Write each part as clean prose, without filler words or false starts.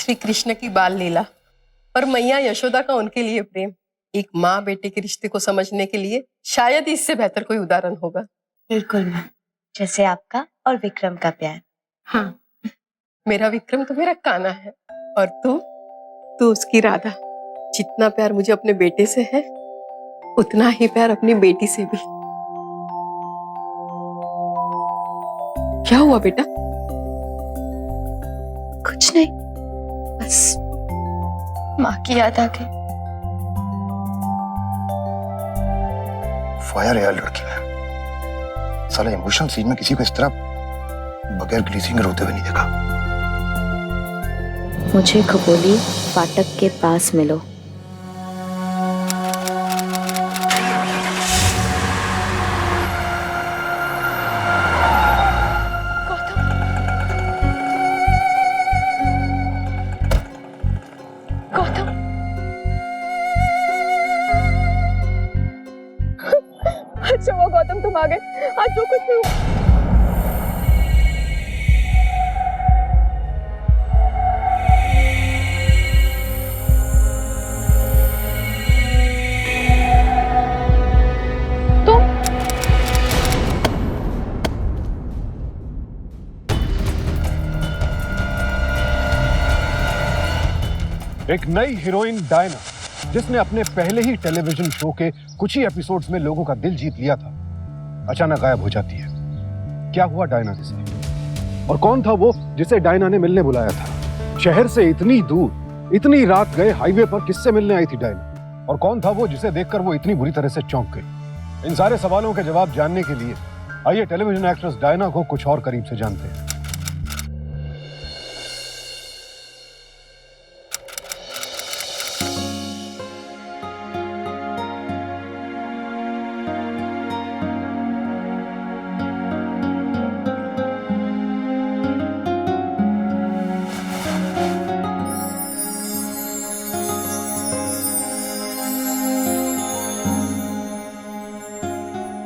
श्री कृष्ण की बाल लीला और मैया यशोदा का उनके लिए प्रेम एक माँ बेटे के रिश्ते को समझने के लिए शायद इससे बेहतर कोई उदाहरण होगा। बिल्कुल मैम, जैसे आपका और विक्रम का प्यार। हाँ, मेरा विक्रम तो मेरा कान्हा है और तू उसकी राधा। जितना प्यार मुझे अपने बेटे से है उतना ही प्यार अपनी बेटी से भी। क्या हुआ बेटा? कुछ नहीं, बस माँ की याद आ गई। फायर यार लड़की है। साला इमोशनल सीन में किसी को इस तरह बगैर ग्लीसिंग रोते हुए नहीं देखा। मुझे खपोली फाटक के पास मिलो। अच्छा हुआ गौतम तुम आ गए, आज जो कुछ भी हुआ। एक नई हीरोइन डायना, जिसने अपने पहले ही टेलीविजन शो के कुछ ही एपिसोड्स में लोगों का दिल जीत लिया था, अचानक गायब हो जाती है। क्या हुआ डायना के साथ? और कौन था वो जिसे डायना ने मिलने बुलाया था? शहर से इतनी दूर, इतनी रात गए हाईवे पर किससे मिलने आई थी डायना? और कौन था वो जिसे देखकर वो इतनी बुरी तरह से चौंक गई? इन सारे सवालों के जवाब जानने के लिए आइए टेलीविजन एक्ट्रेस डायना को कुछ और करीब से जानते हैं।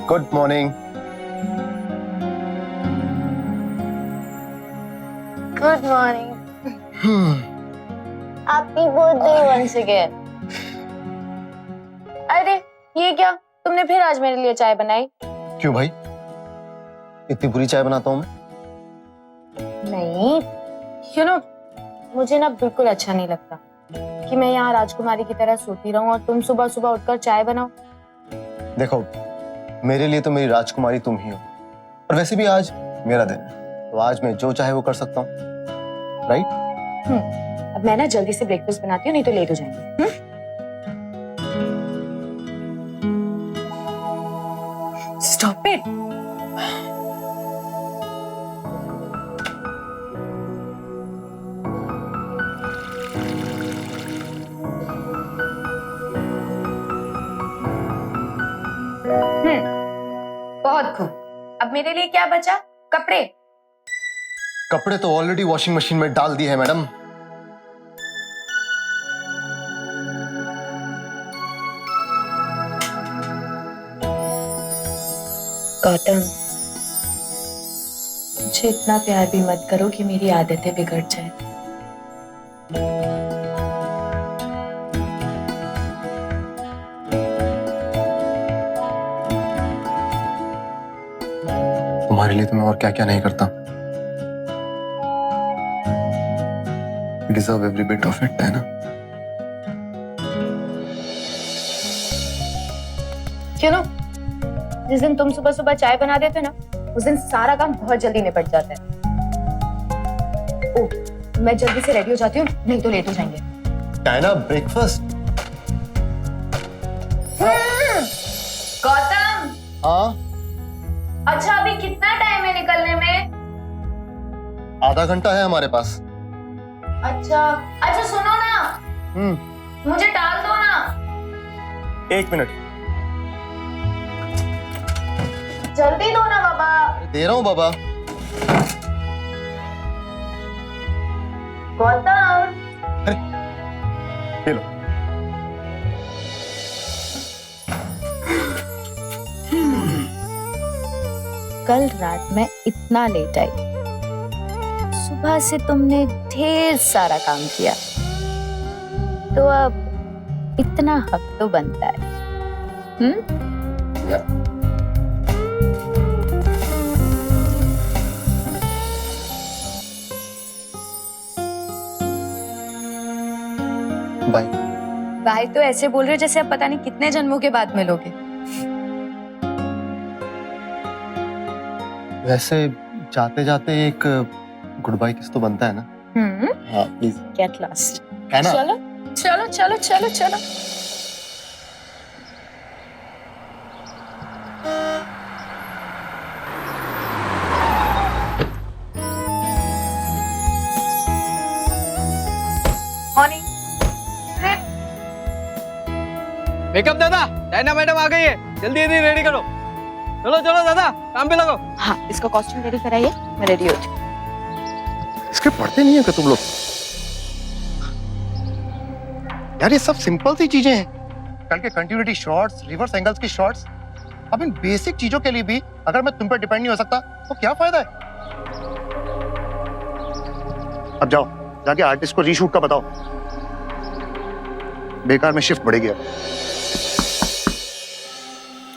Good morning. Good morning. Happy birthday once again. अरे ये क्या, तुमने फिर आज मेरे लिए चाय बनाई? क्यों भाई, इतनी बुरी चाय बनाता हूं मैं? नहीं, मुझे ना बिल्कुल अच्छा नहीं लगता कि मैं यहाँ राजकुमारी की तरह सोती रहूं और तुम सुबह सुबह उठकर चाय बनाओ। देखो, मेरे लिए तो मेरी राजकुमारी तुम ही हो, और वैसे भी आज मेरा दिन है, तो आज मैं जो चाहे वो कर सकता हूँ, राइट? अब मैं ना जल्दी से ब्रेकफास्ट बनाती हूँ, नहीं तो लेट हो जाएंगे। Stop it. बहुत खूब। अब मेरे लिए क्या बचा? कपड़े। कपड़े तो ऑलरेडी वॉशिंग मशीन में डाल दिए हैं मैडम। गौतम, मुझे इतना प्यार भी मत करो कि मेरी आदतें बिगड़ जाए। तुम्हारे लिए तो मैं और क्या क्या नहीं करता। You deserve every bit of it, है ना? जिस दिन तुम सुबह सुबह चाय बना देते हो ना, उस दिन सारा काम बहुत जल्दी निपट जाता है। ओह, मैं जल्दी से रेडी हो जाती हूँ, नहीं तो लेट हो जाएंगे। Diana, breakfast. गौतम। हाँ? अच्छा, अभी कितना टाइम है निकलने में? आधा घंटा है हमारे पास। अच्छा सुनो ना, मुझे टाल दो ना। 1 मिनट। जल्दी दो ना बाबा। दे रहा हूँ बाबा। गौतम। ले लो। कल रात मैं इतना लेट आई, सुबह से तुमने ढेर सारा काम किया, तो अब इतना हक तो बनता है। बाय। भाई तो ऐसे बोल रहे हो जैसे अब पता नहीं कितने जन्मों के बाद मिलोगे। वैसे जाते जाते एक गुड बाय किस तो बनता है ना? हाँ प्लीज। Get lost. है ना? चलो चलो चलो चलो चलो। मॉर्निंग। मेकअप दादा, डायना मैडम आ गई है, जल्दी जल्दी रेडी करो। चलो चलो दादा, काम पे लगो। हाँ, इसका कॉस्ट्यूम रेडी कराइए, मैं रेडी होती हूँ। इसके पढ़ते नहीं है क्या तुम लोग? यार ये सब सिंपल सी चीजें हैं। कल के कंटिन्यूटी शॉट्स, रिवर्स एंगल्स की शॉट्स, अब इन बेसिक चीजों के लिए भी अगर मैं तुम पर डिपेंड नहीं हो सकता तो क्या फायदा है? अब जाओ, जाके आर्टिस्ट को रीशूट का बताओ। बेकार में शिफ्ट बढ़ेगी अब।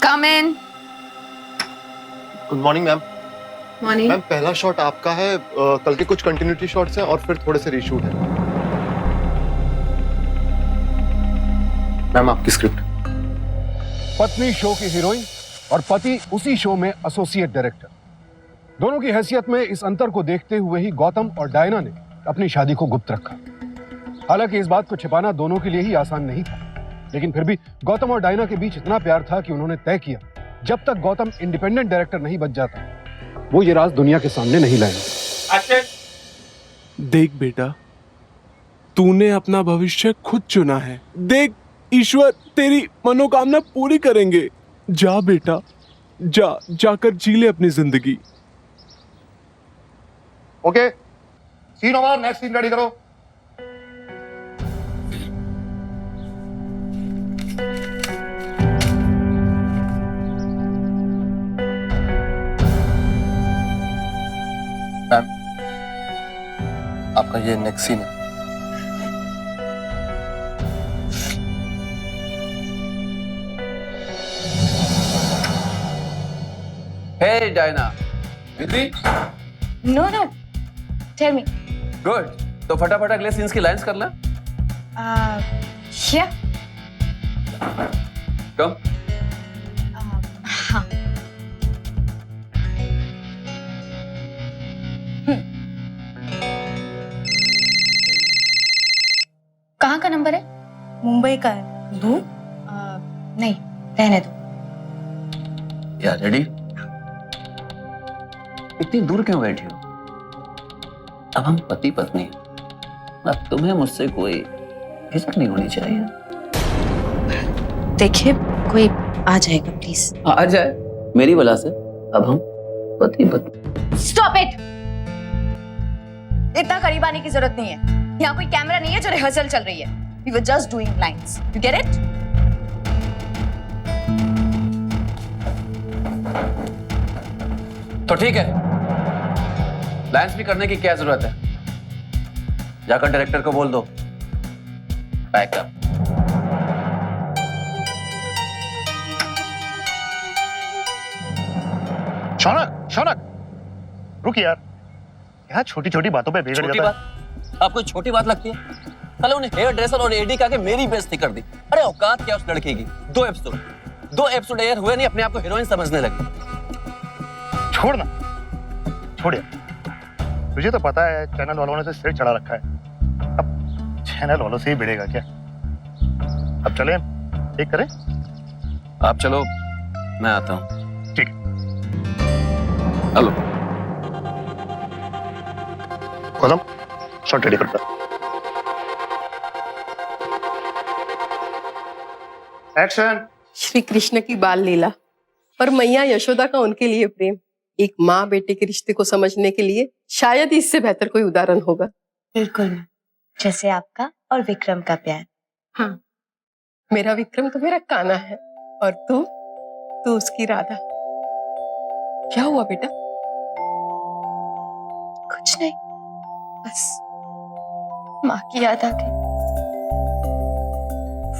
Come in. Good morning ma'am. Morning. Ma'am पहला शॉट आपका है, कल के कुछ कंटिन्यूटी शॉट्स हैं और फिर थोड़े से रीशूट है। मैम आपकी स्क्रिप्ट। पत्नी शो की हीरोइन और पति उसी शो में एसोसिएट डायरेक्टर, दोनों की हैसियत में इस अंतर को देखते हुए ही गौतम और डायना ने अपनी शादी को गुप्त रखा। हालांकि इस बात को छिपाना दोनों के लिए ही आसान नहीं था, लेकिन फिर भी गौतम और डायना के बीच इतना प्यार था कि उन्होंने तय किया जब तक गौतम इंडिपेंडेंट डायरेक्टर नहीं बच जाता वो ये राज दुनिया के सामने नहीं लाएंगे। देख बेटा, तूने अपना भविष्य खुद चुना है। देख, ईश्वर तेरी मनोकामना पूरी करेंगे। जा बेटा, जा, जाकर जी ले अपनी जिंदगी। Okay, scene over, next scene ready करो। मैम, आपका ये नेक्स्ट सीन है। हे डायना, विद्री, no no, tell me. Good. तो फटाफट अगले सीन्स की लाइंस कर ले। या कम। हाँ। कहाँ का नंबर है? मुंबई का है। दूँ? नहीं, रहने दो। यार रेडी? इतनी दूर क्यों बैठी हो? अब हम पति पत्नी हैं। अब तुम्हें मुझसे कोई हिचक नहीं होनी चाहिए। देखिए, कोई आ जाएगा प्लीज। आ जाए मेरी वजह से। अब हम पति पत्नी। Stop it. इतना करीब आने की जरूरत नहीं है। यहाँ कोई कैमरा नहीं है जो रिहर्सल चल रही है। We were just doing lines. You get it? तो ठीक है, लाइंस भी करने की क्या जरूरत है? जाकर डायरेक्टर को बोल दो बैकअप। शौनक, शौनक, रुक यार। यहाँ छोटी छोटी बातों पे बिगड़ छोटी जाता है। बात आपको छोटी बात लगती है? कल उन्हें हेयर ड्रेसर और एडी का के मेरी बेइज्जती कर दी। अरे औकात क्या उस लड़की की। दो एपिसोड एयर हुए नहीं, अपने आप को हीरोइन समझने लगी। छोड़ ना, छोड़ यार। तुझे तो पता है चैनल वालों ने सिर चढ़ा रखा है। अब चैनल वालों से ही भिड़ेगा क्या? अब चले एक करें? आप चलो, मैं आता हूँ। ठीक। हेलो गौतम, शॉट रेडी करता। एक्शन। श्री कृष्ण की बाल लीला और मैया यशोदा का उनके लिए प्रेम, एक माँ बेटे के रिश्ते को समझने के लिए शायद इससे बेहतर कोई उदाहरण होगा। बिल्कुल, जैसे आपका और विक्रम का प्यार। हाँ, मेरा विक्रम तो मेरा कान्हा है और तू उसकी राधा। क्या हुआ बेटा? कुछ नहीं, बस माँ की याद आ गई।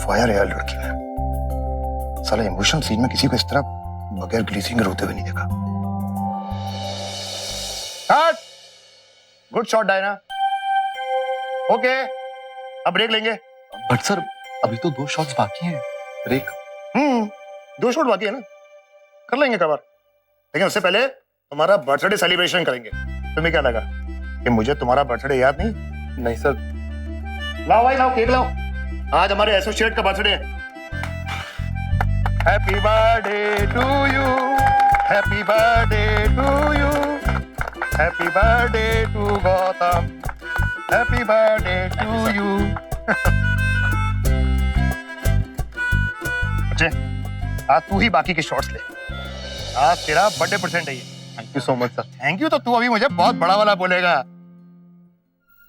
फायर यार लड़की ने। साला इमोशनल सीन में किसी को इस तरह बगैर ग्लीसिंग के रोते हुए नहीं देखा। Cut. Good shot Diana. Okay, अब ब्रेक लेंगे। बट सर अभी तो 2 शॉट्स बाकी हैं। ब्रेक 2 शॉट बाकी है ना, कर लेंगे कवर। लेकिन उससे पहले तुम्हारा बर्थडे सेलिब्रेशन करेंगे। तुम्हें क्या लगा कि मुझे तुम्हारा बर्थडे याद नहीं? नहीं सर। लाओ भाई लाओ, केक लाओ। आज हमारे एसोसिएट का बर्थडे है। Happy birthday to you, happy birthday to you, happy birthday to Gautam, happy birthday to you. बच्चे, आज तू ही बाकी के शॉट्स ले। आज तेरा बर्थडे परसेंट है ये। Thank you so much sir. Thank you तो तू अभी मुझे बहुत बड़ा वाला बोलेगा।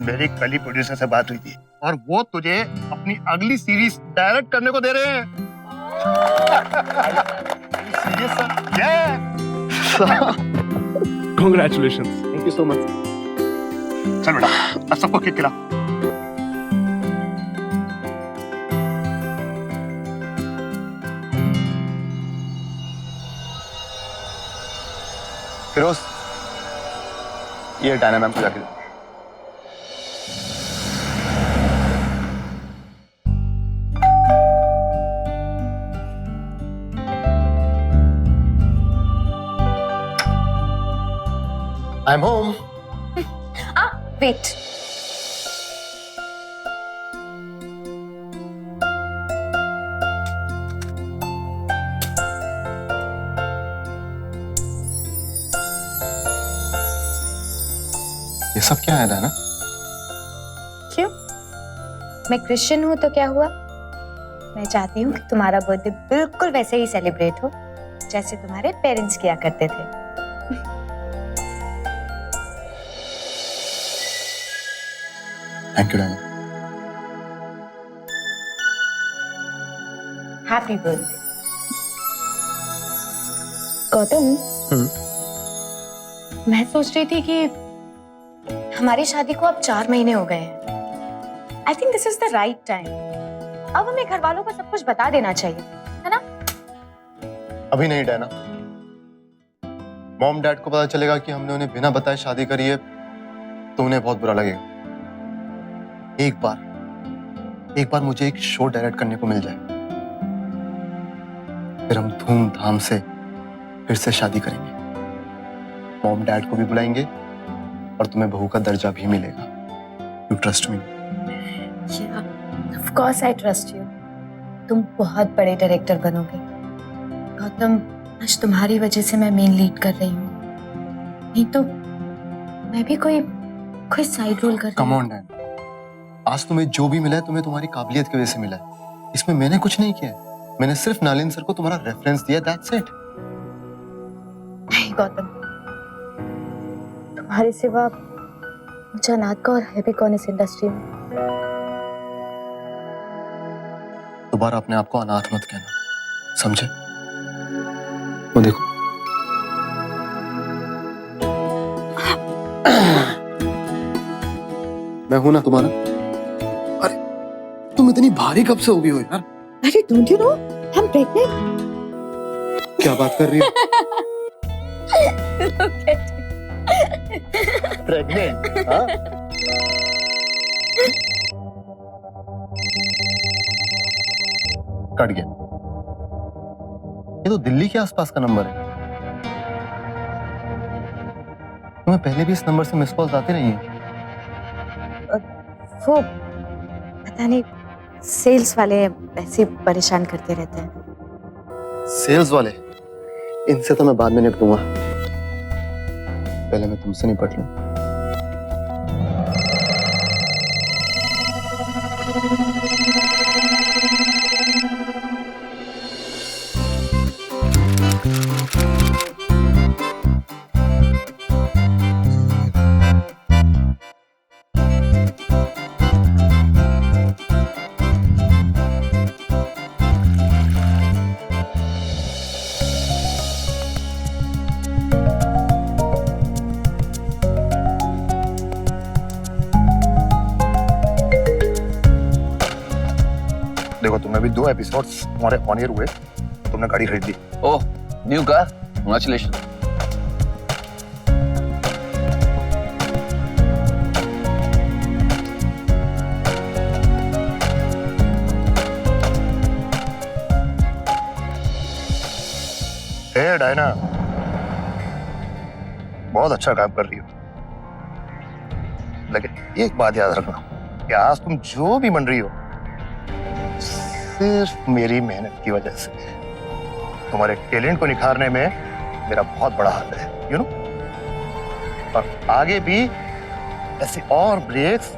मेरी कल ही प्रोड्यूसर से बात हुई थी और वो तुझे अपनी अगली सीरीज डायरेक्ट करने को दे रहे हैं। Serious sir? Congratulations. Thank you so much. चल बेटा, अब सबको केक खिला। फिरोज, ये डायना मैम को जाके दे। I'm home. वेट, ये सब क्या है डायना? क्यों? मैं क्रिश्चियन हूँ तो क्या हुआ? मैं चाहती हूँ कि तुम्हारा बर्थडे बिल्कुल वैसे ही सेलिब्रेट हो जैसे तुम्हारे पेरेंट्स किया करते थे। Thank you Diana. Happy birthday. Gautam, मैं सोच रही थी कि हमारी शादी को अब 4 महीने हो गए हैं। I think this is the right time. अब हमें घर वालों को सब कुछ बता देना चाहिए, है ना? अभी नहीं डायना। मॉम डैड को पता चलेगा कि हमने उन्हें बिना बताए शादी करी है तो उन्हें बहुत बुरा लगेगा। एक बार मुझे एक शो डायरेक्ट करने को मिल जाए, फिर हम धूमधाम से फिर से शादी करेंगे। मॉम डैड को भी बुलाएंगे और तुम्हें बहू का दर्जा भी मिलेगा। You trust me? Of course I trust you. तुम बहुत बड़े डायरेक्टर बनोगे। गौतम, आज तुम्हारी वजह से मैं मेन लीड कर रही हूँ, नहीं तो मैं भी कोई साइड रोल कर रही कम हूँ। ऑन डैड, आज तुम्हें जो भी मिला है तुम्हें तुम्हारी काबिलियत की वजह से मिला है। इसमें मैंने कुछ नहीं किया है। मैंने सिर्फ नालिन सर को तुम्हारा रेफरेंस दिया, दैट्स इट। नहीं गौतम, तुम्हारे सिवा मुझे अनाथ का और है भी कौन इस इंडस्ट्री में। दोबारा अपने आप को अनाथ मत कहना, समझे? वो देखो, मैं हूं ना तुम्हारा। अरे तुम इतनी भारी कब से हो गई हो यार? अरे don't you know I am pregnant. क्या बात कर रही हो? प्रेग्नेंट? हाँ? कट गया। ये तो दिल्ली के आसपास का नंबर है। तुम्हें पहले भी इस नंबर से मिस कॉल्स आती रही हैं? वो पता नहीं, सेल्स वाले ऐसे परेशान करते रहते हैं। सेल्स वाले? इनसे तो मैं बाद में निपटूंगा, पहले मैं तुमसे निपट लूं। देखो तुमने अभी 2 एपिसोड्स तुम्हारे ऑन एयर हुए, तुमने गाड़ी खरीद ली। ओह, न्यू कार, कांग्रेचुलेशन। हे डायना, बहुत अच्छा काम कर रही हो, लेकिन एक बात याद रखना कि आज तुम जो भी बन रही हो सिर्फ मेरी मेहनत की वजह से। तुम्हारे टैलेंट को निखारने में मेरा बहुत बड़ा हाथ है, यू नो। और आगे भी ऐसे और ब्रेक्स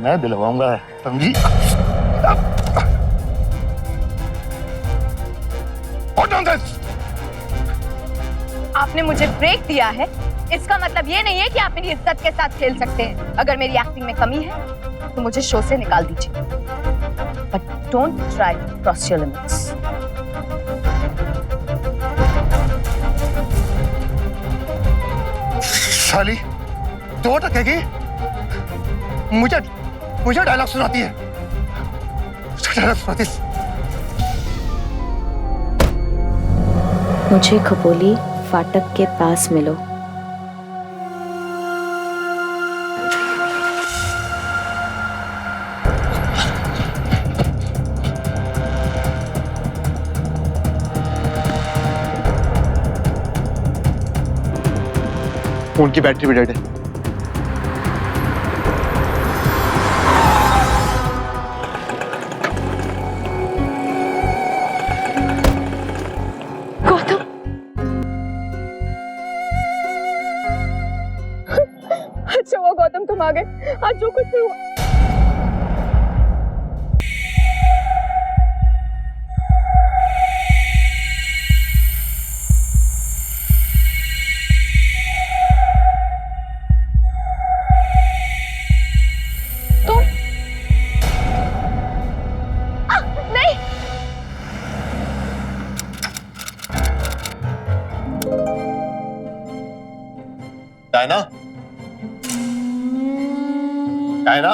मैं दिलवाऊंगा, समझी? आपने मुझे ब्रेक दिया है, इसका मतलब ये नहीं है कि आप मेरी इज्जत के साथ खेल सकते हैं। अगर मेरी एक्टिंग में कमी है तो मुझे शो से निकाल दीजिए, but don't try to cross your limits. साली, तो टकेगी? मुझे डायलॉग सुनाती है, डायलॉग सुनाती है। मुझे खपोली फाटक के पास मिलो। फोन की बैटरी भी डेड है। गौतम, अच्छा हुआ गौतम तुम आ गए। आज जो कुछ भी हुआ डायना, डायना,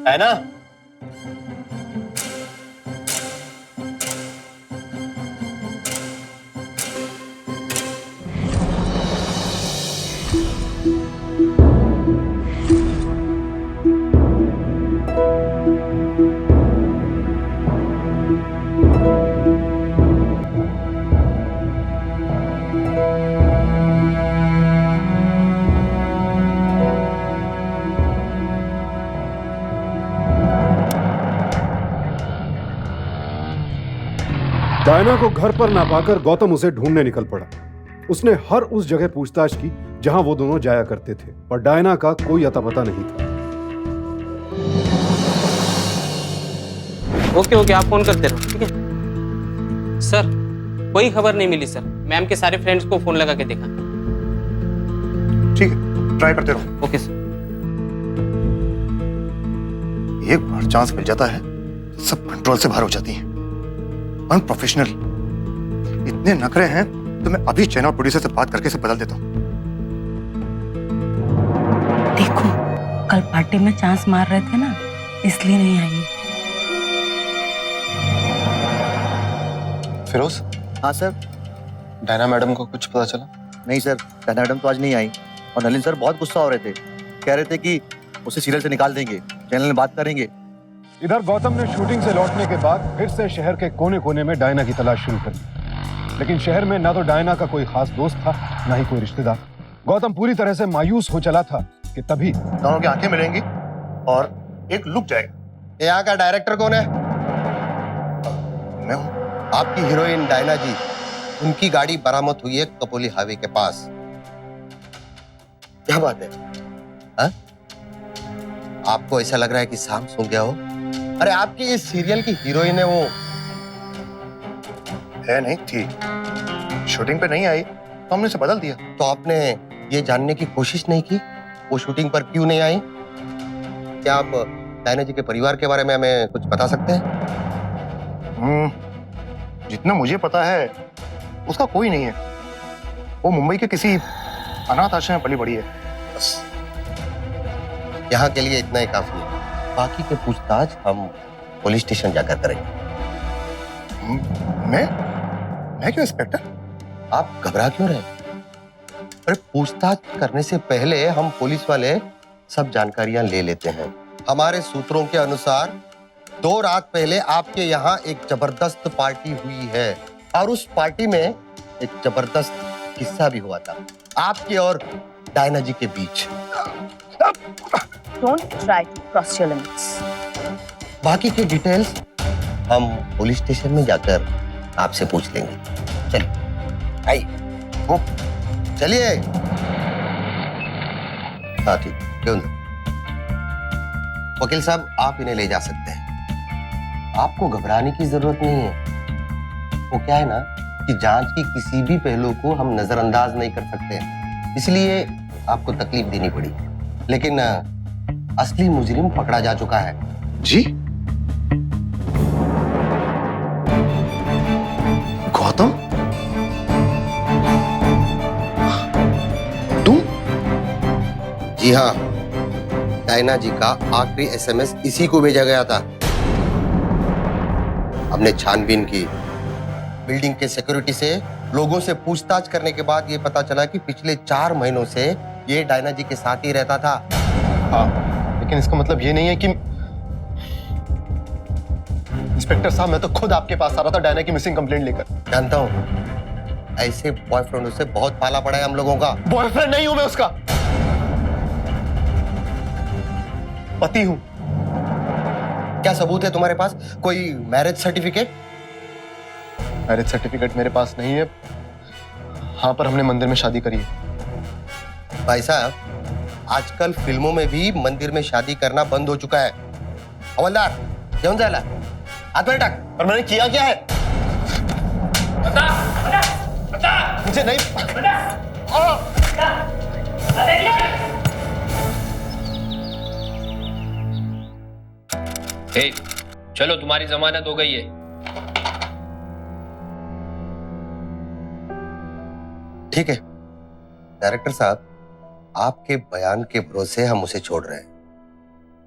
डायना, डायना को घर पर ना पाकर गौतम उसे ढूंढने निकल पड़ा। उसने हर उस जगह पूछताछ की जहां वो दोनों जाया करते थे, पर डायना का कोई अता पता नहीं था। ओके, आप फोन करते रहो, ठीक है सर। कोई खबर नहीं मिली सर। मैम के सारे फ्रेंड्स को फोन लगा के देखा। ठीक है, ट्राई करते रहो। Okay sir. एक बार चांस मिल जाता है सब कंट्रोल से बाहर हो जाती है। अनप्रोफेशनल, इतने नखरे हैं तो मैं अभी चैनल प्रोड्यूसर से बात करके इसे बदल देता हूँ। देखो, कल पार्टी में चांस मार रहे थे ना, इसलिए नहीं आई। फिरोज। हाँ सर। डायना मैडम को कुछ पता चला? नहीं सर, डायना मैडम तो आज नहीं आई और नलिन सर बहुत गुस्सा हो रहे थे। कह रहे थे कि उसे सीरियल से निकाल देंगे, चैनल में बात करेंगे। इधर गौतम ने शूटिंग से लौटने के बाद फिर से शहर के कोने कोने में डायना की तलाश शुरू कर दी, लेकिन शहर में ना तो डायना का कोई खास दोस्त था, ना ही कोई रिश्तेदार। गौतम पूरी तरह से मायूस हो चला था कि तभी दोनों की आंखें मिलेंगी और एक लुक जाएगा। यहाँ का डायरेक्टर कौन है? मैं हूँ। आपकी हीरोइन डायना जी, उनकी गाड़ी बरामद हुई है कपोली हाईवे के पास। क्या बात है? हा? आपको ऐसा लग रहा है कि शाम सो गया हो? अरे आपकी इस सीरियल की हीरोइन है वो। है नहीं थी, शूटिंग पे नहीं आई तो हमने इसे बदल दिया। तो आपने ये जानने की कोशिश नहीं की वो शूटिंग पर क्यों नहीं आई? क्या आप डायना जी के परिवार के बारे में हमें कुछ बता सकते हैं? जितना मुझे पता है उसका कोई नहीं है। वो मुंबई के किसी अनाथ आश्रम में पली बड़ी है बस। यहाँ के लिए इतना ही काफी है। बाकी के पूछताछ हम पुलिस स्टेशन जाकर करेंगे। मैं क्यों इंस्पेक्टर? आप घबरा क्यों रहे? अरे पूछताछ करने से पहले हम पुलिस वाले सब जानकारियां ले लेते हैं। हमारे सूत्रों के अनुसार 2 रात पहले आपके यहाँ एक जबरदस्त पार्टी हुई है और उस पार्टी में एक जबरदस्त किस्सा भी हुआ था आपके और डायना जी के बीच। Don't try to cross your limits. बाकी के डिटेल्स हम पुलिस स्टेशन में जाकर आपसे पूछ लेंगे। चलिए आइए, वो चलिए। हाँ ठीक, क्यों नहीं? वकील साहब आप इन्हें ले जा सकते हैं। आपको घबराने की जरूरत नहीं है। वो क्या है ना कि जांच की किसी भी पहलू को हम नजरअंदाज नहीं कर सकते, इसलिए आपको तकलीफ देनी पड़ी। लेकिन असली मुजरिम पकड़ा जा चुका है। जी? गौतम? तुम? जी हाँ, डायना जी का आखिरी एसएमएस इसी को भेजा गया था। हमने छानबीन की, बिल्डिंग के सिक्योरिटी से लोगों से पूछताछ करने के बाद ये पता चला कि पिछले 4 महीनों से ये डायना जी के साथ ही रहता था। हाँ, लेकिन इसका मतलब ये नहीं है कि इंस्पेक्टर साहब, मैं तो खुद आपके पास आ रहा था डायना की मिसिंग कंप्लेंट लेकर। जानता हूँ, ऐसे बॉयफ्रेंडों से बहुत पाला पड़ा है हम लोगों का। बॉयफ्रेंड नहीं हूं मैं उसका, पति हूं। क्या सबूत है तुम्हारे पास? कोई मैरिज सर्टिफिकेट? मैरिज सर्टिफिकेट मेरे पास नहीं है। हाँ, पर हमने मंदिर में शादी करी है। भाई साहब, आजकल फिल्मों में भी मंदिर में शादी करना बंद हो चुका है। हवलदार, क्यों जाला? हाथ में टक। पर मैंने किया क्या है? मुझे नहीं। हे, चलो तुम्हारी जमानत हो गई है। ठीक है डायरेक्टर साहब, आपके बयान के भरोसे हम उसे छोड़ रहे हैं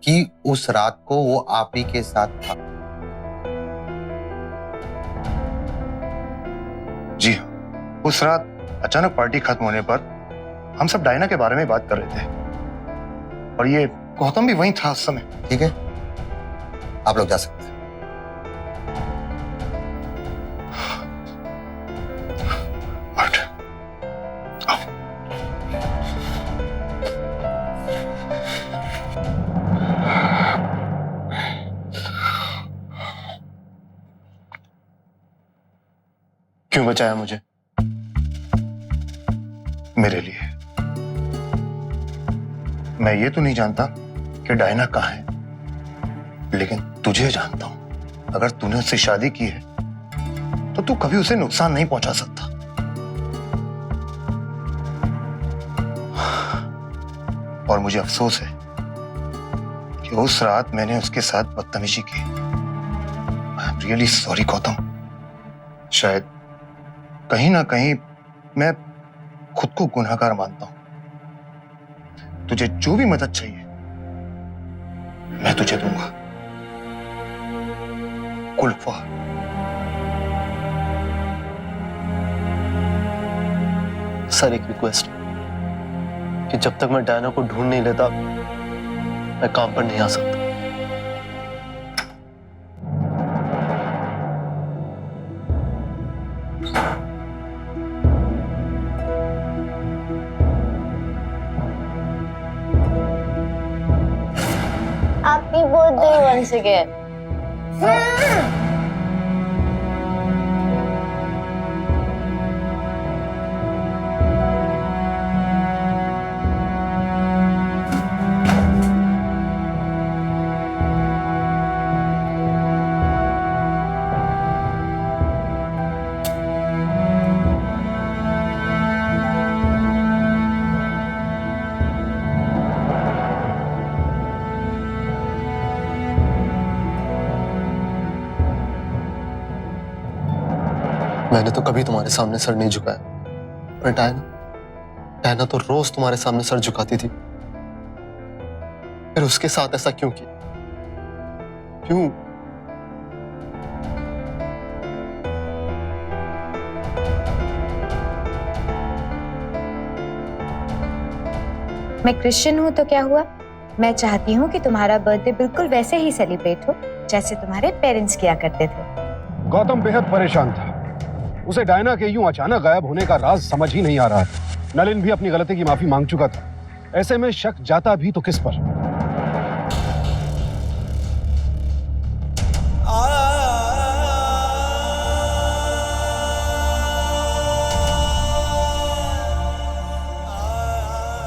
कि उस रात को वो आप ही के साथ था। जी हाँ, उस रात अचानक पार्टी खत्म होने पर हम सब डायना के बारे में बात कर रहे थे और ये गौतम भी वहीं था उस समय। ठीक है, आप लोग जा सकते हैं। क्यों बचाया मुझे? मेरे लिए। मैं ये तो नहीं जानता कि डायना कहाँ है, लेकिन तुझे जानता हूं। अगर तूने उससे शादी की है तो तू कभी उसे नुकसान नहीं पहुंचा सकता। और मुझे अफसोस है कि उस रात मैंने उसके साथ बदतमीजी की। I am really sorry Gautam. शायद कहीं ना कहीं मैं खुद को गुनहगार मानता हूं। तुझे जो भी मदद चाहिए मैं तुझे दूंगा। कुल्फा। सर, एक रिक्वेस्ट कि जब तक मैं डायना को ढूंढ नहीं लेता मैं काम पर नहीं आ सकता। Happy birthday once again. मैंने तो कभी तुम्हारे सामने सर नहीं झुकाया, पर डायना तो रोज तुम्हारे सामने सर झुकाती थी। फिर उसके साथ ऐसा क्यों किया? क्यों? मैं क्रिश्चियन हूँ तो क्या हुआ? मैं चाहती हूँ कि तुम्हारा बर्थडे बिल्कुल वैसे ही सेलिब्रेट हो जैसे तुम्हारे पेरेंट्स किया करते थे। गौतम बेहद परेशान था। उसे डायना के यूं अचानक गायब होने का राज समझ ही नहीं आ रहा था। नलिन भी अपनी गलती की माफी मांग चुका था। ऐसे में शक जाता भी तो किस पर?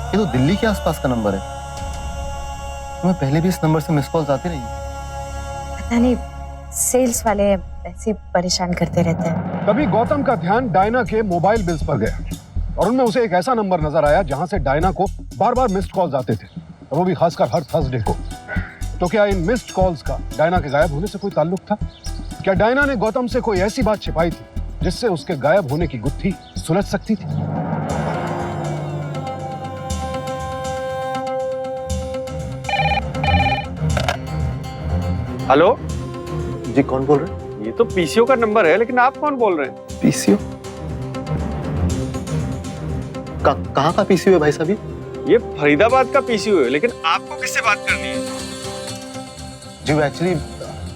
ये तो दिल्ली के आसपास का नंबर है। तुम्हें पहले भी इस नंबर से मिस कॉल्स आती रही? पता नहीं, सेल्स वाले ऐसे परेशान करते रहते हैं। तभी गौतम का ध्यान डायना के मोबाइल बिल्स पर गया और उनमें उसे एक ऐसा नंबर नजर आया जहां से डायना को बार बार मिस्ड कॉल्स आते थे, और वो भी खासकर हर थर्सडे को। तो क्या इन मिस्ड कॉल्स का डायना के गायब होने से कोई ताल्लुक था? क्या डायना ने गौतम से कोई ऐसी बात छिपाई थी जिससे उसके गायब होने की गुत्थी सुलझ सकती थी? हेलो जी, कौन बोल रहे हैं? ये तो पीसीओ का नंबर है, लेकिन आप कौन बोल रहे हैं? पीसीओ? कहाँ का पीसीओ है भाई साहब? ये फरीदाबाद का पीसीओ है, लेकिन आपको किससे बात करनी है? जी, एक्चुअली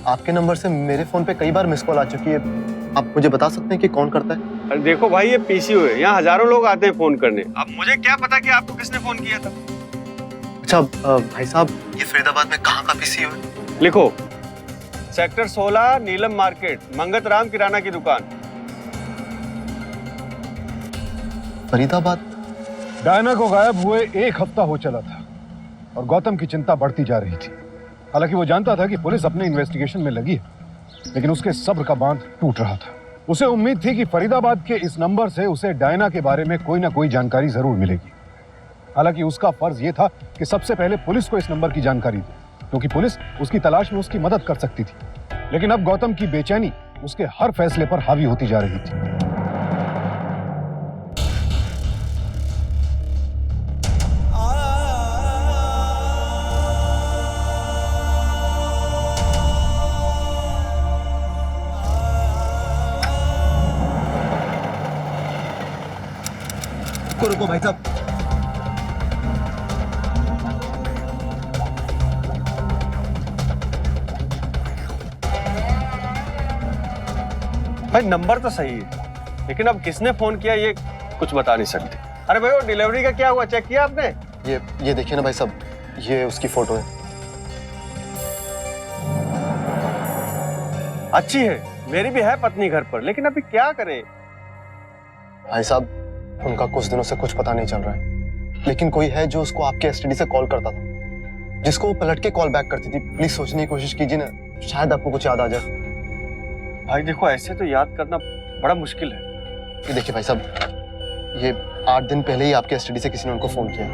आपके नंबर से मेरे फोन पे कई बार मिस कॉल आ चुकी है। आप मुझे बता सकते हैं कि कौन करता है? अरे देखो भाई, ये पीसीओ है, यहाँ हजारों लोग आते हैं फोन करने। अब मुझे क्या पता कि आपको किसने फोन किया था। अच्छा भाई साहब, ये फरीदाबाद में कहाँ का पीसीओ है? लिखो, सेक्टर 16 नीलम मार्केट, मंगत राम किराना की दुकान, फरीदाबाद। डायना को गायब हुए 1 हफ्ता हो चला था और गौतम की चिंता बढ़ती जा रही थी। हालांकि वो जानता था कि पुलिस अपने इन्वेस्टिगेशन में लगी है, लेकिन उसके सब्र का बांध टूट रहा था। उसे उम्मीद थी कि फरीदाबाद के इस नंबर से उसे डायना के बारे में कोई ना कोई जानकारी जरूर मिलेगी। हालांकि उसका फर्ज यह था कि सबसे पहले पुलिस को इस नंबर की जानकारी दे, क्योंकि पुलिस उसकी तलाश में उसकी मदद कर सकती थी। लेकिन अब गौतम की बेचैनी उसके हर फैसले पर हावी होती जा रही थी। रुको भाई साहब, भाई नंबर तो सही है, लेकिन अब किसने फोन किया ये कुछ बता नहीं सकते। अरे भाई, वो डिलीवरी का क्या हुआ, चेक किया आपने? ये देखिए ना भाई साहब, ये उसकी फोटो है। अच्छी है, मेरी भी है पत्नी घर पर, लेकिन अभी क्या करें? भाई साहब, उनका कुछ दिनों से कुछ पता नहीं चल रहा है, लेकिन कोई है जो उसको आपके एसटीडी से कॉल करता था, जिसको वो पलट के कॉल बैक करती थी। प्लीज सोचने की कोशिश कीजिए ना, शायद आपको कुछ याद आ जाए। भाई देखो, ऐसे तो याद करना बड़ा मुश्किल है। ये देखिए भाई साहब, ये 8 दिन पहले ही आपके एसटीडी से किसी ने उनको फोन किया।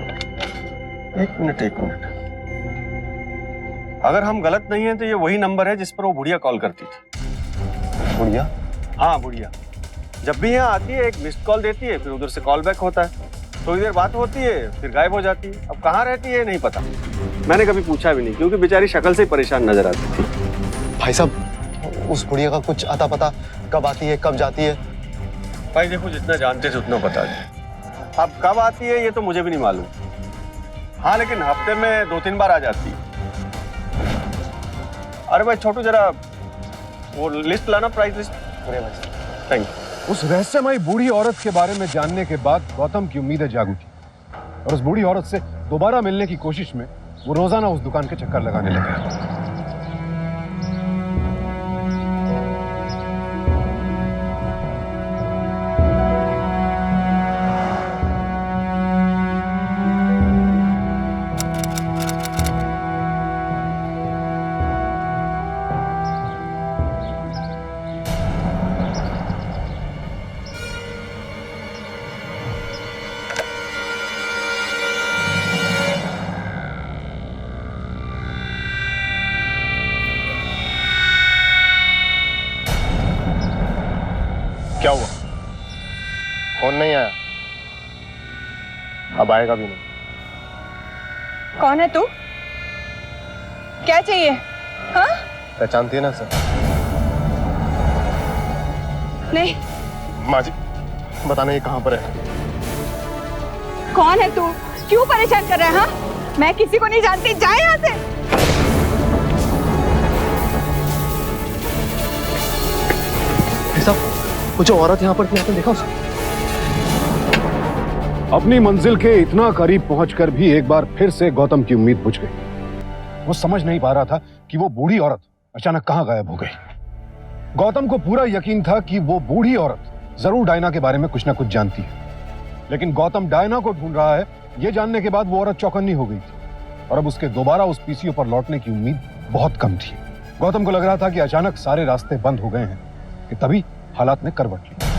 एक मिनट। अगर हम गलत नहीं है तो ये वही नंबर है जिस पर वो बुढ़िया कॉल करती थी। बुढ़िया? हाँ, बुढ़िया। जब भी यहाँ आती है एक मिस्ड कॉल देती है, फिर उधर से कॉल बैक होता है, थोड़ी देर बात होती है, फिर गायब हो जाती है। अब कहाँ रहती है नहीं पता, मैंने कभी पूछा भी नहीं, क्योंकि बेचारी शक्ल से ही परेशान नजर आती थी। भाई साहब, उस बुढ़िया का कुछ अता पता, कब आती है कब जाती है? भाई देखो, जितना जानते थे उतना बता दें। अब कब आती है ये तो मुझे भी नहीं मालूम। हाँ, लेकिन हफ्ते में 2-3 बार आ जाती है। अरे भाई छोटू, जरा वो लिस्ट लाना, प्राइस लिस्ट। अरे भाई साहब, थैंक यू। उस रहस्यमयी बूढ़ी औरत के बारे में जानने के बाद गौतम की उम्मीदें जाग उठी और उस बूढ़ी औरत से दोबारा मिलने की कोशिश में वो रोजाना उस दुकान के चक्कर लगाने लगा। क्या हुआ? फोन नहीं आया, अब आएगा भी नहीं। कौन है तू? क्या चाहिए? हाँ? पहचानती है ना सर? नहीं। माँ जी बताना ये कहाँ पर है? कौन है तू? क्यों परेशान कर रहा है? हाँ? मैं किसी को नहीं जानती, जा यहाँ से। साहब वो जो औरत यहाँ पर थी, आपने देखा उसे? अपनी मंजिल के इतना करीब पहुंचकर भी एक बार फिर से गौतम की उम्मीद बुझ गई। वो समझ नहीं पा रहा था कि वो बूढ़ी औरत अचानक कहां गायब हो गई। गौतम को पूरा यकीन था कि वो बूढ़ी औरत जरूर डायना के बारे में कुछ ना कुछ जानती है, लेकिन गौतम डायना को ढूंढ रहा है ये जानने के बाद वो औरत चौकन्नी हो गई थी और अब उसके दोबारा उस पीसीओ पर लौटने की उम्मीद बहुत कम थी। गौतम को लग रहा था कि अचानक सारे रास्ते बंद हो गए हैं कि तभी हालात ने करवट ली।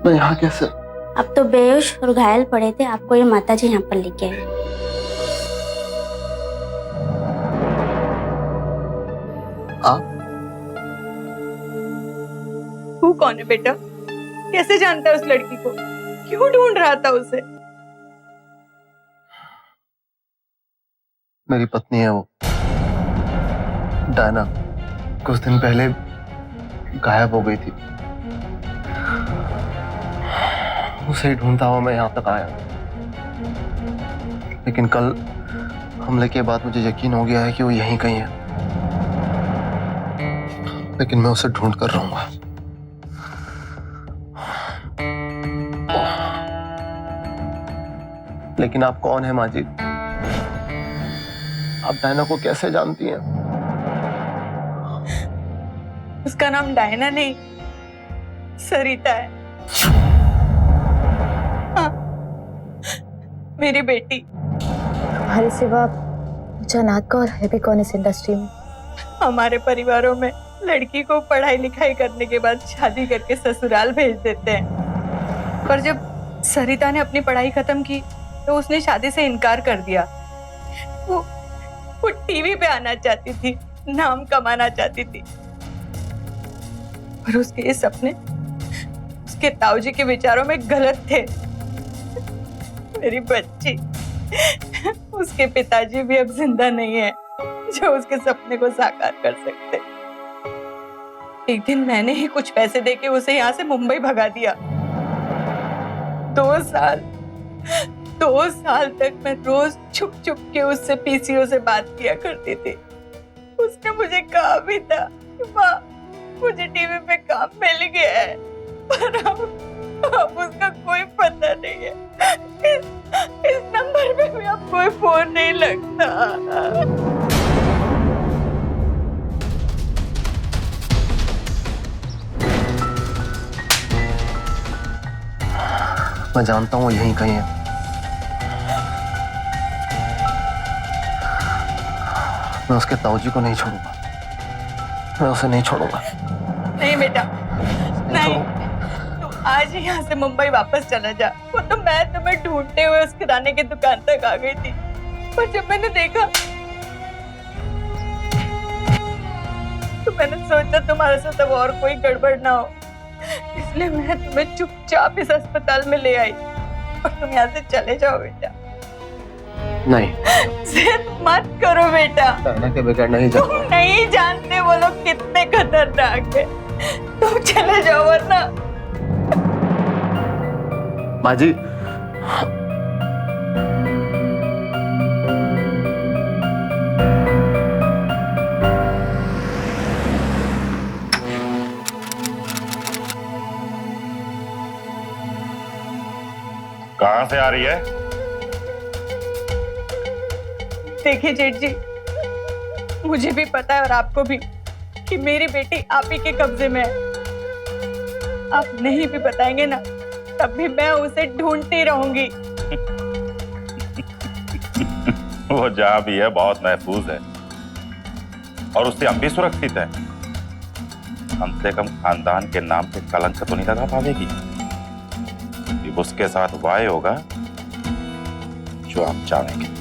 मैं यहाँ कैसे? अब तो बेहोश और घायल पड़े थे, आपको ये माताजी यहाँ पर लेके आए। तू कौन है बेटा? कैसे जानता है उस लड़की को? क्यों ढूंढ रहा था उसे? मेरी पत्नी है वो, डायना। कुछ दिन पहले गायब हो गई थी। उसे ढूंढता हुआ मैं यहाँ तक आया, लेकिन कल हमले के बाद मुझे यकीन हो गया है कि वो यहीं कहीं है, लेकिन मैं उसे ढूंढ कर रहूंगा। लेकिन आप कौन है माँ जी? आप डायना को कैसे जानती हैं? उसका नाम डायना नहीं, सरिता है। हाँ, मेरी बेटी। हमारे सिवा अचानक और है भी कौन इस इंडस्ट्री में? हमारे परिवारों में लड़की को पढ़ाई लिखाई करने के बाद शादी करके ससुराल भेज देते हैं, पर जब सरिता ने अपनी पढ़ाई खत्म की तो उसने शादी से इनकार कर दिया। वो टीवी पे आना चाहती थी, नाम कमाना चाहती थी, पर उसके ये सपने उसके ताऊजी के विचारों में गलत थे। मेरी बच्ची, उसके पिताजी भी अब जिंदा नहीं है जो उसके सपने को साकार कर सकते। एक दिन मैंने ही कुछ पैसे देके उसे यहाँ से मुंबई भगा दिया। 2 साल तक मैं रोज छुप छुप के उससे पीसीओ से बात किया करती थी। उसने मुझे कहा भी था कि माँ मुझे टीवी पे काम मिल गया है, पर अब उसका कोई पता नहीं है। इस नंबर पे भी अब कोई फोन नहीं लगता। मैं जानता हूँ यहीं कहीं है। मैं उसके ताऊजी को नहीं छोड़ूंगा, मैं उसे नहीं छोड़ूंगा। नहीं बेटा, नहीं। तू आज ही यहाँ से मुंबई वापस चला जा। वो तो मैं तुम्हें ढूंढते हुए उस किराने की दुकान तक आ गई थी, पर जब मैंने देखा तो मैंने सोचा तुम्हारे साथ अब और कोई गड़बड़ ना हो, इसलिए मैं तुम्हें चुपचाप इस अस्पताल में ले आई और तुम यहाँ से चले जाओ बेटा। नहीं, जिद मत करो बेटा। डायना के बगैर नहीं जा। तुम नहीं जानते वो लोग कितने खतरनाक है। तुम चले जाओ वरना। माँ जी, कहाँ से आ रही है? देखिए जेठ जी, मुझे भी पता है और आपको भी कि मेरी बेटी आप ही के कब्जे में है। आप नहीं भी बताएंगे ना, तब भी मैं उसे ढूंढती रहूंगी। वो जहां भी है बहुत महफूज है और उससे हम भी सुरक्षित हैं। कम से कम खानदान के नाम पे कलंक तो नहीं लगा पाएगी। कि उसके साथ वाय होगा जो आप जानेंगे।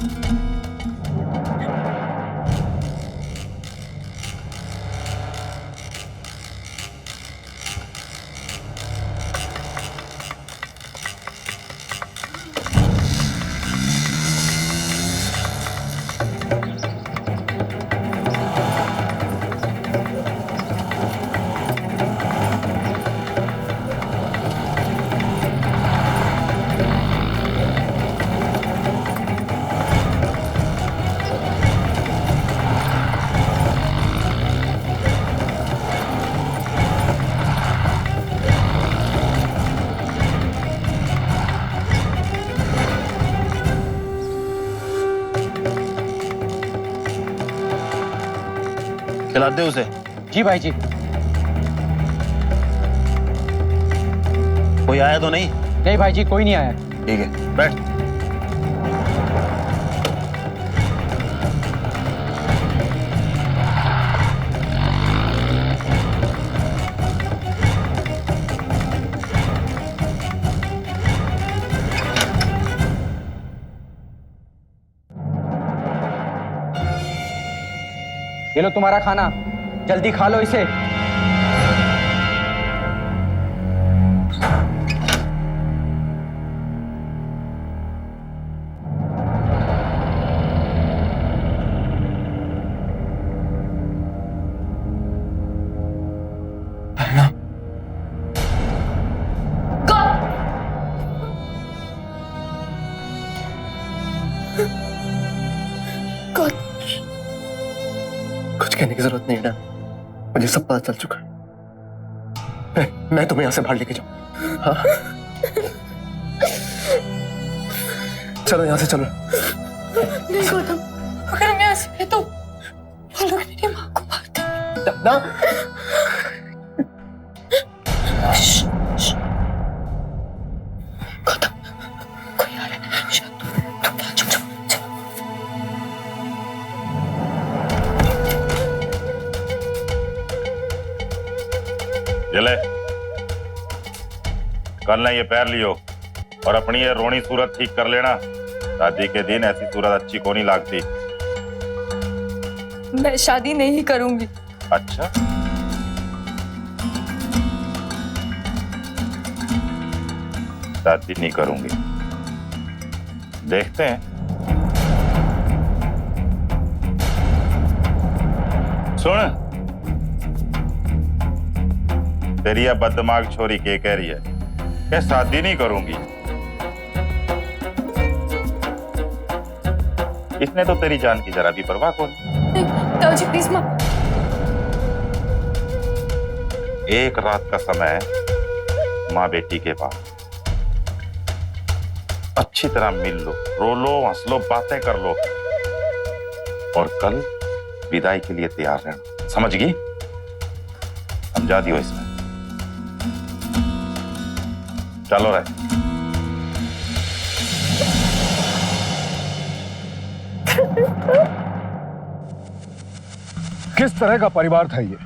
खिला दे उसे। जी भाई जी। कोई आया तो नहीं? नहीं भाई जी, कोई नहीं आया। ठीक है, बैठ। ये लो तुम्हारा खाना, जल्दी खा लो इसे। कुछ कहने की जरूरत नहीं डैन, मुझे सब पता चल चुका है। मैं तुम्हें यहां से बाहर लेके जाऊं। हाँ? चलो यहां से चलो। नहीं गौतम, अगर हम यहाँ से गए तो वो लोग मेरी माँ को मार देंगे। ना गौतम, कोई आ रहा है। तुम क्या चुप चुप चलो। जले कल ना ये पैर लियो और अपनी ये रोनी सूरत ठीक कर लेना। शादी के दिन ऐसी सूरत अच्छी को नहीं लगती। मैं शादी नहीं करूंगी। अच्छा, शादी नहीं करूंगी, देखते हैं। सुन, तेरी यह बददिमाग छोरी के कह रही है कि शादी नहीं करूंगी। इसने तो तेरी जान की जरा भी परवाह कौन। ताऊजी प्लीज मत। एक रात का समय है माँ बेटी के पास, अच्छी तरह मिल लो, रो लो, हंस लो, बातें कर लो और कल विदाई के लिए तैयार रहना। समझ गई? समझा दियो इसमें। चलो रे। किस तरह का परिवार था ये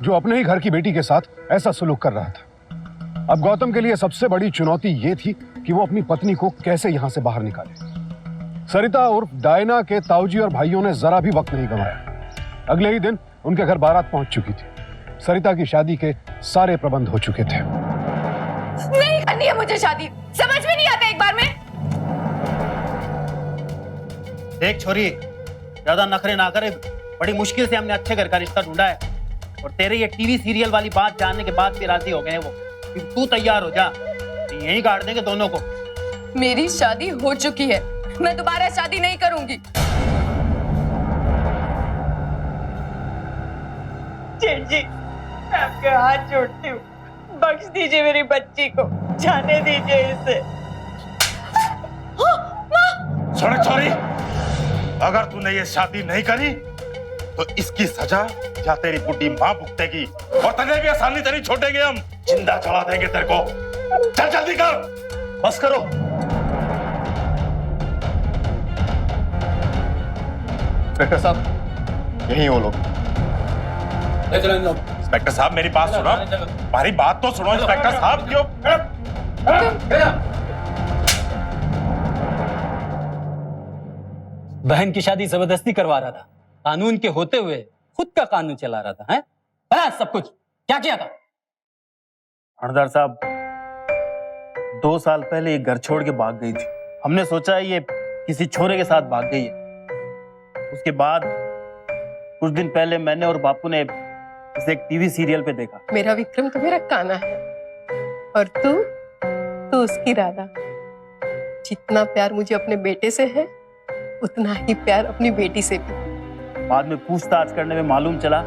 जो अपने ही घर की बेटी के साथ ऐसा सलूक कर रहा था? अब गौतम के लिए सबसे बड़ी चुनौती ये थी कि वो अपनी पत्नी को कैसे यहां से बाहर निकाले। सरिता उर्फ डायना के ताऊजी और भाइयों ने जरा भी वक्त नहीं गंवाया। अगले ही दिन उनके घर बारात पहुंच चुकी थी। सरिता की शादी के सारे प्रबंध हो चुके थे। नहीं करनी है मुझे शादी, समझ में नहीं आता एक बार में। देख छोरी, ज्यादा नखरे ना करे। बड़ी मुश्किल से हमने अच्छे घर का रिश्ता ढूंढा है और तेरे ये टीवी सीरियल वाली बात जानने के बाद भी राजी हो गए हैं वो। तू तैयार हो जा, यहीं गाड़ देंगे दोनों को। मेरी शादी हो चुकी है, मैं दोबारा शादी नहीं करूंगी। जेठ जी, मैं आपके हाथ जोड़ती हूँ, बख्श दीजिए मेरी बच्ची को, जाने दीजिए इसे। सुन छोरी, अगर तूने ये शादी नहीं करी तो इसकी सजा या तेरी बुढ़ी माँ भुगतेगी और तने भी आसानी से नहीं छोड़ेंगे हम। जिंदा जला देंगे तेरे को। चल जल्दी कर। बस करो। इंस्पेक्टर साहब, यही वो लोग। इंस्पेक्टर साहब मेरी बात सुनो, हमारी बात तो सुनो। इंस्पेक्टर साहब क्यों? बहन की शादी जबरदस्ती करवा रहा था, कानून के होते हुए खुद का कानून चला रहा था, हैं? बस सब कुछ क्या किया था? हरदार साहब 2 साल पहले ये घर छोड़ के भाग गई थी। हमने सोचा है ये किसी छोरे के साथ भाग गई है। उसके बाद कुछ दिन पहले मैंने और बापू ने इसे एक टीवी सीरियल पे देखा। मेरा विक्रम तो मेरा काना है और तू उसकी राधा। जितना प्यार मुझे अपने बेटे से है उतना ही प्यार अपनी बेटी से भी। बाद में पूछताछ करने में मालूम चला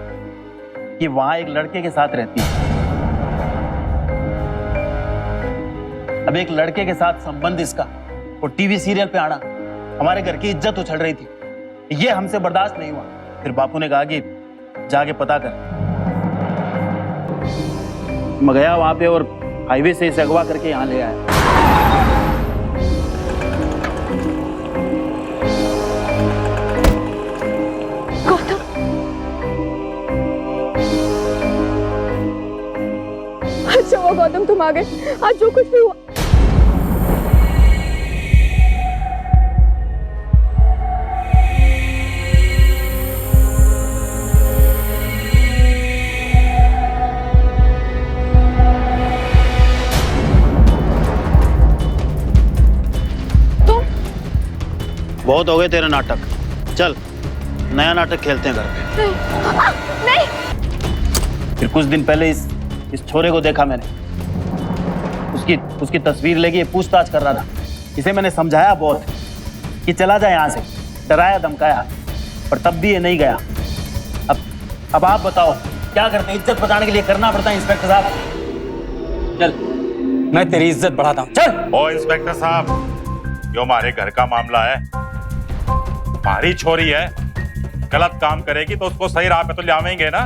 कि वहां एक लड़के के साथ रहती है। अब एक लड़के के साथ संबंध इसका और टीवी सीरियल पे आना, हमारे घर की इज्जत उछल रही थी। ये हमसे बर्दाश्त नहीं हुआ। फिर बापू ने कहा कि जाके पता कर। मैं गया वहां पे और हाईवे से इसे अगवा करके यहाँ ले आया। गौतम, अच्छा हुआ गौतम तुम आ गए। आज जो कुछ भी हुआ बहुत हो गए तेरे नाटक, चल नया नाटक खेलते हैं घर पे। नहीं। फिर कुछ दिन पहले इस छोरे को देखा मैंने, उसकी तस्वीर लेके पूछताछ कर रहा था। इसे मैंने समझाया बहुत कि चला जाए यहाँ से, डराया धमकाया, पर तब भी ये नहीं गया। अब आप बताओ क्या करते हैं? इज्जत बचाने के लिए करना पड़ता है इंस्पेक्टर साहब। चल मैं तेरी इज्जत बढ़ाता हूँ, चल। ओ इंस्पेक्टर साहब, जो हमारे घर का मामला है, हमारी छोरी है, गलत काम करेगी तो उसको सही राह पे तो ले आवेंगे ना।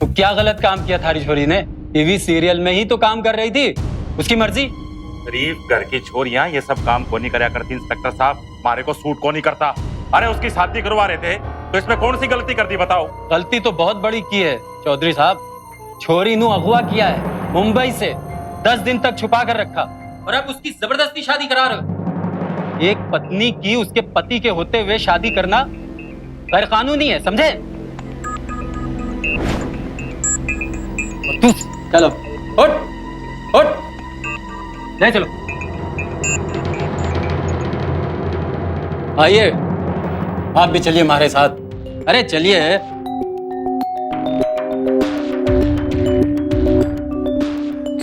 तो क्या गलत काम किया थारी छोरी ने? टीवी सीरियल में ही तो काम कर रही थी, उसकी मर्जी। गरीब घर की छोरियां ये सब काम को नहीं कराया करती इंस्पेक्टर साहब, हमारे को सूट को नहीं करता। अरे उसकी शादी करवा रहे थे तो इसमें कौन सी गलती कर दी बताओ? गलती तो बहुत बड़ी की है चौधरी साहब। छोरी नू अगवा किया है मुंबई से, 10 दिन तक छुपा कर रखा और अब उसकी जबरदस्ती शादी करा रहे हो। एक पत्नी की उसके पति के होते हुए शादी करना गैर कानूनी है, समझे? चलो उठ उठ, ले चलो। आइए आप भी चलिए हमारे साथ। अरे चलिए।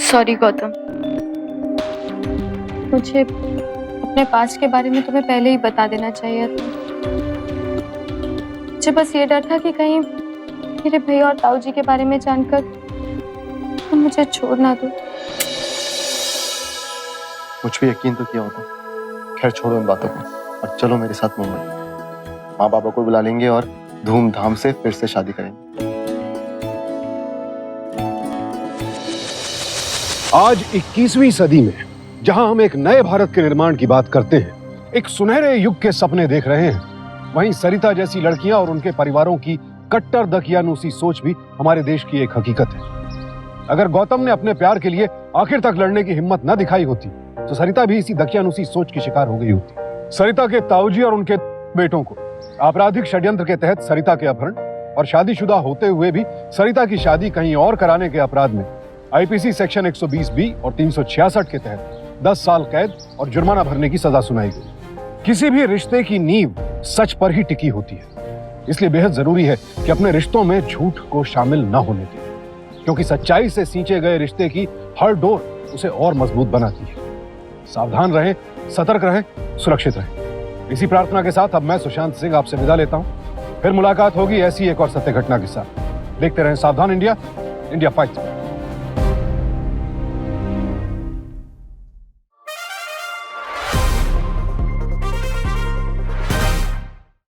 सॉरी गौतम, मुझे अपने पास्ट के बारे में तुम्हें पहले ही बता देना चाहिए था। मुझे बस ये डर था कि कहीं मेरे भैया और ताऊ जी के बारे में जानकर तुम मुझे छोड़ ना दो। मुझ पे यकीन तो किया होता। खैर छोड़ो इन बातों को और चलो मेरे साथ मुंबई। माँ बाबा को बुला लेंगे और धूमधाम से फिर से शादी करेंगे। आज 21वीं सदी में जहां हम एक नए भारत के निर्माण की बात करते हैं, एक सुनहरे युग के सपने देख रहे हैं, वहीं सरिता जैसी लड़कियां और उनके परिवारों की कट्टर दकियानूसी सोच भी हमारे देश की एक हकीकत है। अगर गौतम ने अपने प्यार के लिए आखिर तक लड़ने की हिम्मत न दिखाई होती तो सरिता भी इसी दकियानूसी सोच की शिकार हो गई होती। सरिता के ताऊजी और उनके बेटों को आपराधिक षड्यंत्र के तहत सरिता के अपहरण और शादीशुदा होते हुए भी सरिता की शादी कहीं और कराने के अपराध में आईपीसी सेक्शन 120B और 366 के तहत 10 साल कैद और जुर्माना भरने की सजा सुनाई गई। किसी भी रिश्ते की नींव सच पर ही टिकी होती है, इसलिए बेहद जरूरी है कि अपने रिश्तों में झूठ को शामिल न होने दें, क्योंकि सच्चाई से सींचे गए रिश्ते की हर डोर उसे और मजबूत बनाती है। सावधान रहें, सतर्क रहें, सुरक्षित रहें। इसी प्रार्थना के साथ अब मैं सुशांत सिंह आपसे विदा लेता हूं। फिर मुलाकात होगी ऐसी एक और सत्य घटना के साथ। देखते रहें सावधान इंडिया, इंडिया फाइट।